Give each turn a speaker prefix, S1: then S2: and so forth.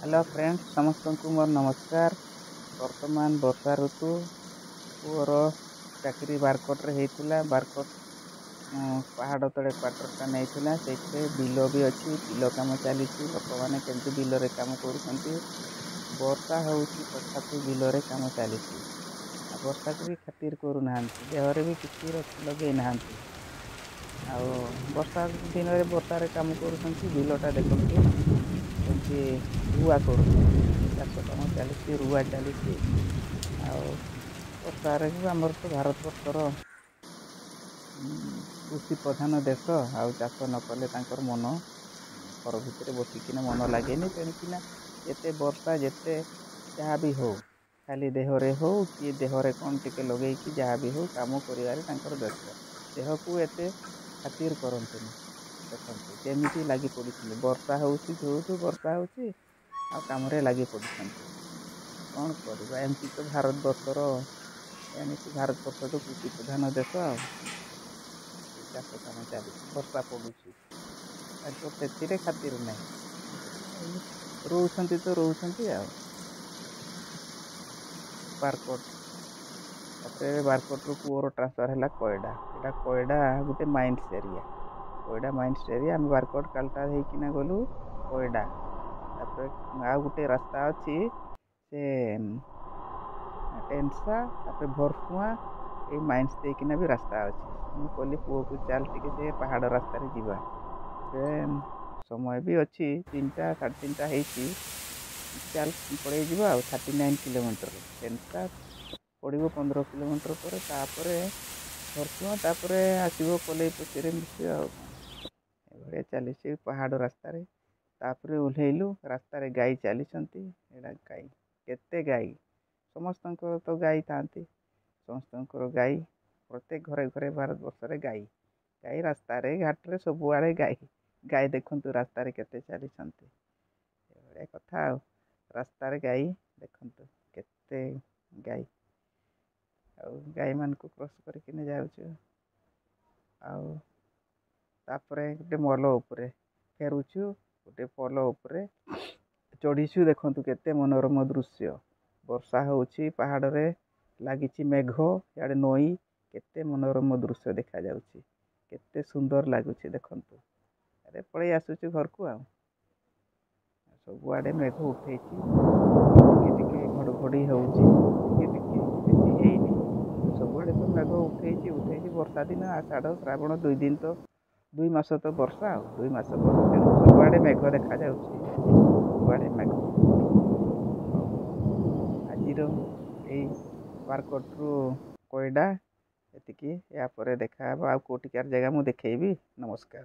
S1: Hello friends समस्त को मोर नमस्कार। वर्तमान वर्षा ऋतु पुअर चाकरी बारकोट रे हेतिला। बारकोट पहाड़ तले क्वार्टरटा नहीं से बिल भी अच्छी बिल कम चली लोक मैंने केमती बिल रे काम कर वर्षा होउची तथापि बिल रे काम चली वर्षा को भी खातिर करूना देहरे भी किसी लगे ना वर्षा दिन में वर्षा काम कर बिलटा देखते केमती रुआ कर चाष कम चली रुआ चली वर्षार आमर तो भारत वर्षर कृषि प्रधान देश चाष न कले मन घर भितर बसिकिना मन लगे तेणुकिना जिते वर्षा जिते जहाँ भी हो खाली देहरे हो कि देहरे कौन टिके लगे जहाँ भी हो काम कर व्यस्त देह को एते खातिर करते देखते केमी लगी पड़ी वर्षा हो वर्षा होम लगी पड़ी कौन करवा एमती तो भारत वर्षर एमती भारत वर्ष तो कृषि प्रधान देश चाष कम चली वर्षा पड़ुची से खातिर नहीं रोचंती तो रोचंती बारकोट बारकोट रु पुअर ट्रांसफर है कोयडा यहाँ कोयडा गोटे mines area Koyda mines area आम बारकोट कालटा होना गलु कोयडा आ गोटे रास्ता अच्छी से टेनसा भरसुआ ये माइंस देकिना भी रास्ता अच्छी मुझे कहली पुओ को चल टे से पहाड़ रास्तार जावा समय भी अच्छी 3टा 3:30 होती चल पड़े जा 39 किलोमीटर टेनसा पड़ो 15 किलोमीटर पर भरसुआ तापर आसो कलई पचर मिसे चली पहाड़ रास्तार तापर ओह्लैलु रास्तार गाई चली गाई केते गाई समस्त तो गाई था समस्त गाई प्रत्येक घरे घरे भारत वर्ष गाई गाई रास्तार घाटे सबुआड़े गाई गाई देखु रास्तार केते चली कथा रास्तार गाई देखु केते गाई गाई मान को क्रॉस करके जाऊँ गोटे मल उपरे फेरुचु गोटे पल उपरे चढ़ीचु देखु केते मनोरम दृश्य वर्षा होउची पहाड़ रे लगी मेघ याडे नई केते मनोरम दृश्य देखा जाउची केते सुंदर लगुच देखु अरे पलि आसुचु घर को सबुआड़े मेघ उठे घड़घड़ी होनी सबुआड़े तो मेघ उठे वर्षा दिन आषाढ़ श्रावण 2 दिन तो 2 मास तो वर्षा 2 मास सबुआड़े मेघ देखा सबुआड़े मेघ आज बारकोट रु कोयडा एतिकी या देखा कोटिकार जगह मुझे देखी नमस्कार।